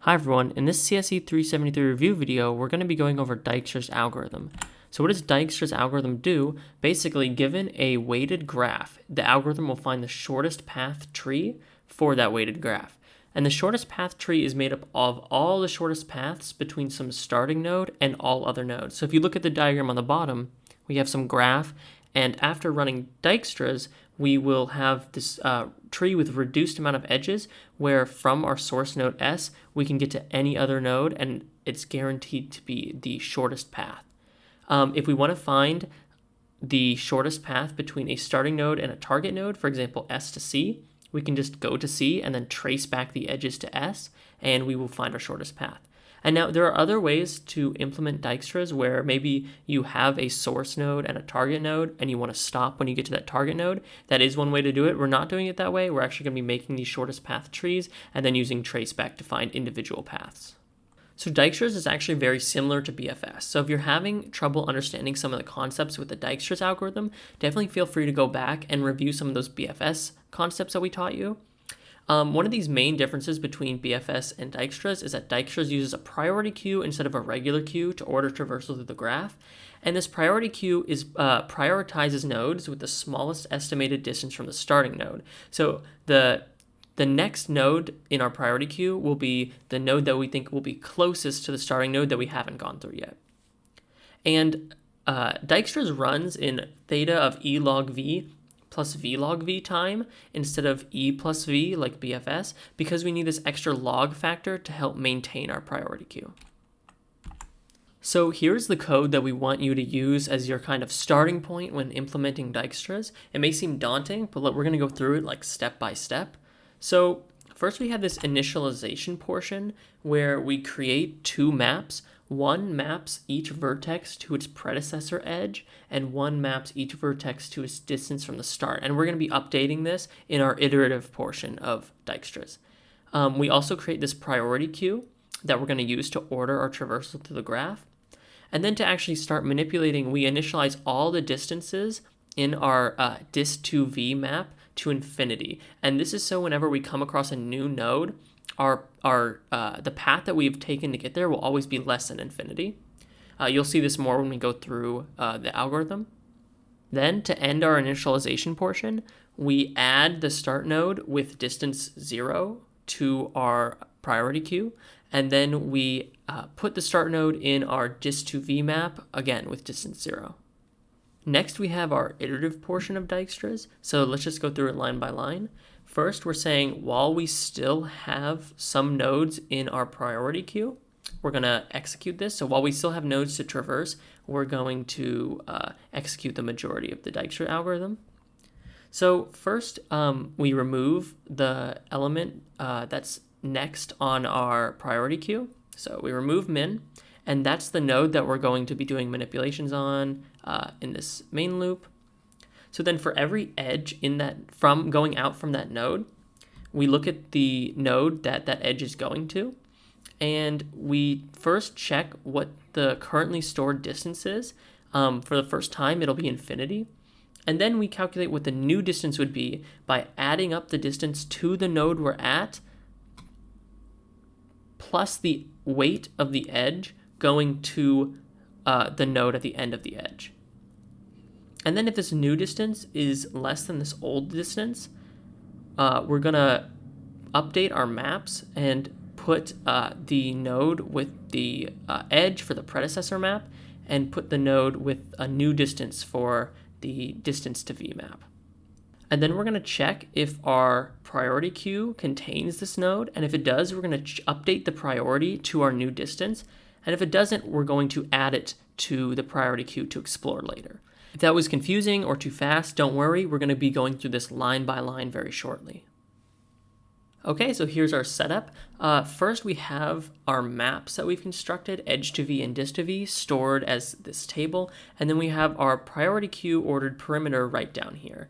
Hi everyone, in this CSE 373 review video, we're going to be going over Dijkstra's algorithm. So what does Dijkstra's algorithm do? Basically, given a weighted graph, the algorithm will find the shortest path tree for that weighted graph. And the shortest path tree is made up of all the shortest paths between some starting node and all other nodes. So if you look at the diagram on the bottom, we have some graph, and after running Dijkstra's, we will have this tree with reduced amount of edges where from our source node S, we can get to any other node and it's guaranteed to be the shortest path. If we want to find the shortest path between a starting node and a target node, for example, S to C, we can just go to C and then trace back the edges to S, and we will find our shortest path. And now there are other ways to implement Dijkstra's where maybe you have a source node and a target node and you want to stop when you get to that target node. That is one way to do it. We're not doing it that way. We're actually going to be making these shortest path trees and then using traceback to find individual paths. So Dijkstra's is actually very similar to BFS. So if you're having trouble understanding some of the concepts with the Dijkstra's algorithm, definitely feel free to go back and review some of those BFS concepts that we taught you. One of these main differences between BFS and Dijkstra's is that Dijkstra's uses a priority queue instead of a regular queue to order traversal through the graph. And this priority queue prioritizes nodes with the smallest estimated distance from the starting node. So the next node in our priority queue will be the node that we think will be closest to the starting node that we haven't gone through yet. And Dijkstra's runs in theta of E log V plus V log V time instead of E plus V like BFS because we need this extra log factor to help maintain our priority queue. So here's the code that we want you to use as your kind of starting point when implementing Dijkstra's. It may seem daunting, but we're going to go through it like step by step. So first we have this initialization portion where we create two maps. One maps each vertex to its predecessor edge, and one maps each vertex to its distance from the start. And we're going to be updating this in our iterative portion of Dijkstra's. We also create this priority queue that we're going to use to order our traversal through the graph. And then to actually start manipulating, we initialize all the distances in our dist2v map to infinity. And this is so whenever we come across a new node, the path that we've taken to get there will always be less than infinity. You'll see this more when we go through the algorithm. Then to end our initialization portion, we add the start node with distance 0 to our priority queue, and then we put the start node in our dist2v map, again with distance 0. Next, we have our iterative portion of Dijkstra's. So let's just go through it line by line. First, we're saying while we still have some nodes in our priority queue, we're going to execute this. So while we still have nodes to traverse, we're going to execute the majority of the Dijkstra algorithm. So first, we remove the element that's next on our priority queue. So we remove min, and that's the node that we're going to be doing manipulations on in this main loop. So then for every edge in that from going out from that node, we look at the node that that edge is going to, and we first check what the currently stored distance is. For the first time, it'll be infinity. And then we calculate what the new distance would be by adding up the distance to the node we're at plus the weight of the edge going to the node at the end of the edge. And then if this new distance is less than this old distance, we're going to update our maps and put the node with the edge for the predecessor map and put the node with a new distance for the distance to V map. And then we're going to check if our priority queue contains this node. And if it does, we're going to update the priority to our new distance. And if it doesn't, we're going to add it to the priority queue to explore later. If that was confusing or too fast, don't worry, we're going to be going through this line by line very shortly. Okay, so here's our setup. First, we have our maps that we've constructed, edge to V and dist to V, stored as this table. And then we have our priority queue ordered perimeter right down here.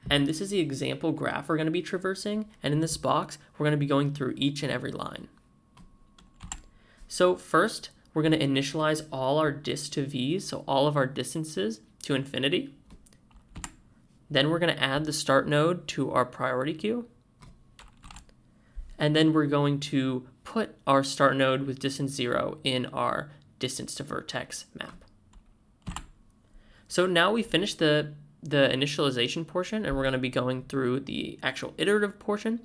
And this is the example graph we're going to be traversing. And in this box, we're going to be going through each and every line. So first, we're going to initialize all our dist to V's, so all of our distances to infinity. Then we're going to add the start node to our priority queue. And then we're going to put our start node with distance 0 in our distance to vertex map. So now we finished the initialization portion, and we're going to be going through the actual iterative portion.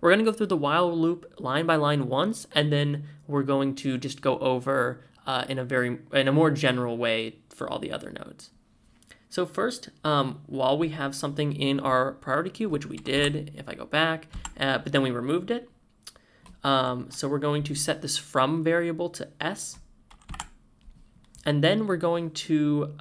We're going to go through the while loop line by line once, and then we're going to just go over in a more general way for all the other nodes. So first, while we have something in our priority queue, which we did, if I go back, but then we removed it. So we're going to set this from variable to s, and then we're going to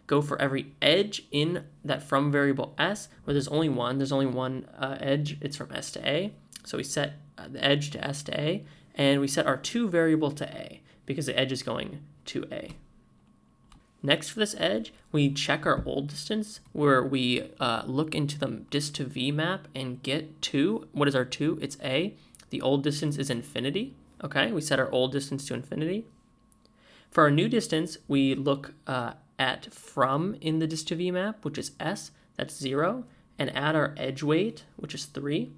go for every edge in that from variable s, where there's only one edge, it's from s to a. So we set the edge to s to a, and we set our to variable to a, because the edge is going to a. Next for this edge, we check our old distance, where we look into the dist to v map and get 2. What is our 2? It's a. The old distance is infinity. Okay, we set our old distance to infinity. For our new distance, we look at from in the dist to v map, which is s, that's 0, and add our edge weight, which is 3.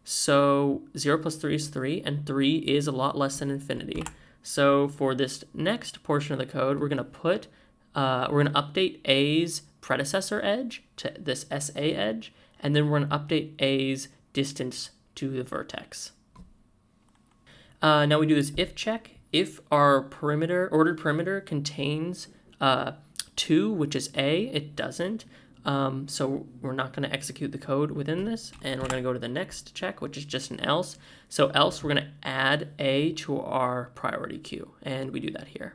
So 0 plus 3 is 3, and 3 is a lot less than infinity. So for this next portion of the code, we're going to update a's predecessor edge to this sa edge, and then we're going to update a's distance to the vertex. Now we do this if check. If our ordered perimeter contains 2, which is a, it doesn't. So we're not going to execute the code within this, and we're going to go to the next check, which is just an else. So else we're going to add a to our priority queue, and we do that here.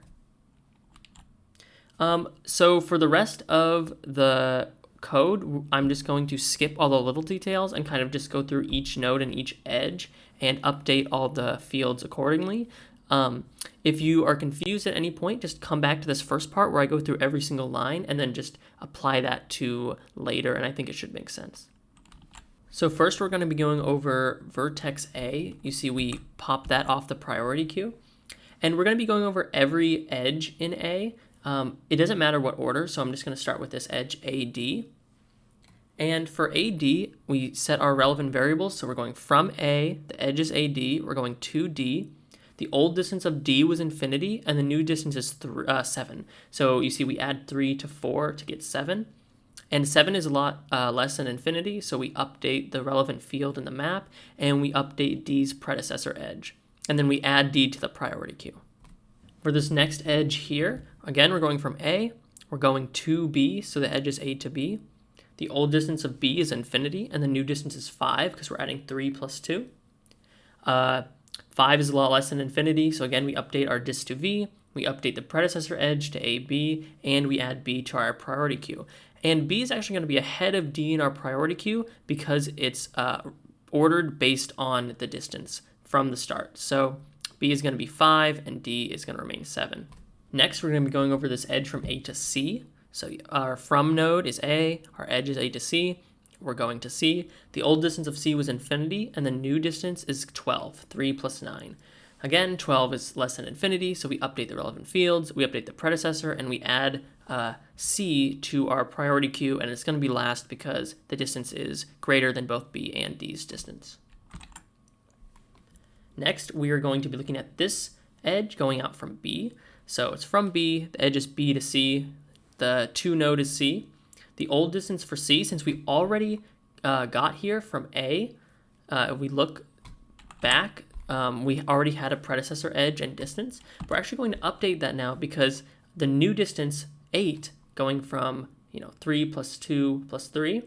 So for the rest of the code, I'm just going to skip all the little details and kind of just go through each node and each edge and update all the fields accordingly. If you are confused at any point, just come back to this first part where I go through every single line and then just apply that to later, and I think it should make sense. So first we're going to be going over vertex A. You see we pop that off the priority queue, and we're going to be going over every edge in A. It doesn't matter what order, so I'm just going to start with this edge AD. And for AD, we set our relevant variables, so we're going from A, the edge is AD, we're going to D. The old distance of D was infinity, and the new distance is 7. So you see we add 3 to 4 to get 7. And 7 is a lot less than infinity, so we update the relevant field in the map, and we update D's predecessor edge. And then we add D to the priority queue. For this next edge here, again, we're going from A, we're going to B, so the edge is A to B. The old distance of B is infinity, and the new distance is 5, because we're adding 3 plus 2. 5 is a lot less than infinity, so again, we update our dist to V, we update the predecessor edge to AB, and we add B to our priority queue. And B is actually going to be ahead of D in our priority queue because it's ordered based on the distance from the start. So B is going to be 5, and D is going to remain 7. Next, we're going to be going over this edge from A to C. So our from node is A, our edge is A to C. We're going to C. The old distance of C was infinity, and the new distance is 12, 3 plus 9. Again, 12 is less than infinity, so we update the relevant fields, we update the predecessor, and we add C to our priority queue, and it's going to be last because the distance is greater than both B and D's distance. Next, we are going to be looking at this edge going out from B. So it's from B, the edge is B to C, the to node is C. The old distance for C, since we already got here from A, if we look back, we already had a predecessor edge and distance. We're actually going to update that now because the new distance, 8, going from 3 plus 2 plus 3,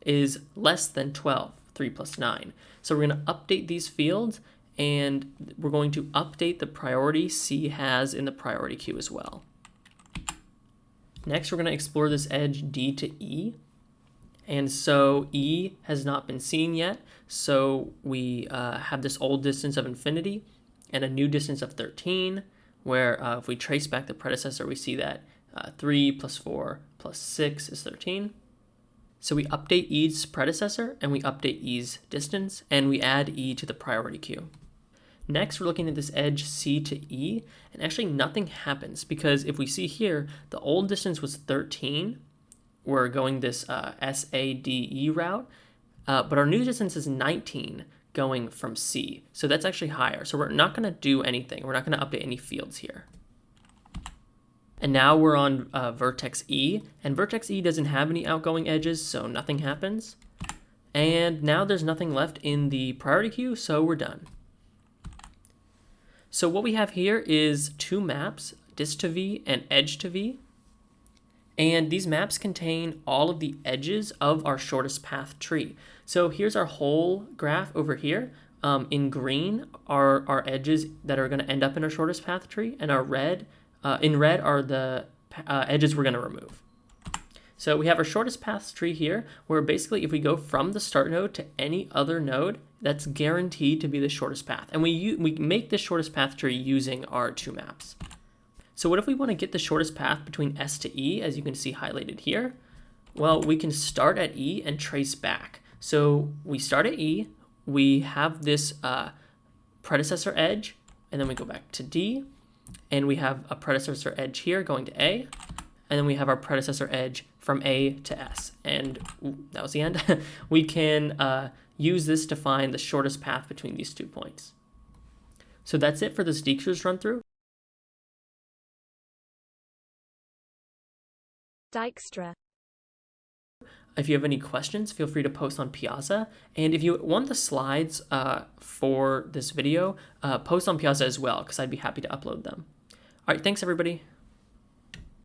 is less than 12, 3 plus 9. So we're going to update these fields, and we're going to update the priority C has in the priority queue as well. Next, we're going to explore this edge D to E. And so E has not been seen yet. So we have this old distance of infinity and a new distance of 13, where if we trace back the predecessor, we see that 3 plus 4 plus 6 is 13. So we update E's predecessor, and we update E's distance, and we add E to the priority queue. Next, we're looking at this edge C to E, and actually nothing happens because if we see here, the old distance was 13. We're going this SADE route, but our new distance is 19 going from C. So that's actually higher. So we're not going to do anything. We're not going to update any fields here. And now we're on vertex E, and vertex E doesn't have any outgoing edges, so nothing happens. And now there's nothing left in the priority queue, so we're done. So what we have here is two maps, dist to V and edge to V. And these maps contain all of the edges of our shortest path tree. So here's our whole graph over here. In green are our edges that are going to end up in our shortest path tree, and our red, in red are the edges we're going to remove. So we have our shortest path tree here, where basically if we go from the start node to any other node, that's guaranteed to be the shortest path. And we make the shortest path tree using our two maps. So what if we want to get the shortest path between S to E, as you can see highlighted here? Well, we can start at E and trace back. So we start at E, we have this predecessor edge, and then we go back to D, and we have a predecessor edge here going to A, and then we have our predecessor edge from A to S. And that was the end. We can use this to find the shortest path between these 2 points. So that's it for this Dijkstra's run through. Dijkstra. If you have any questions, feel free to post on Piazza. And if you want the slides for this video, post on Piazza as well, because I'd be happy to upload them. All right, thanks everybody.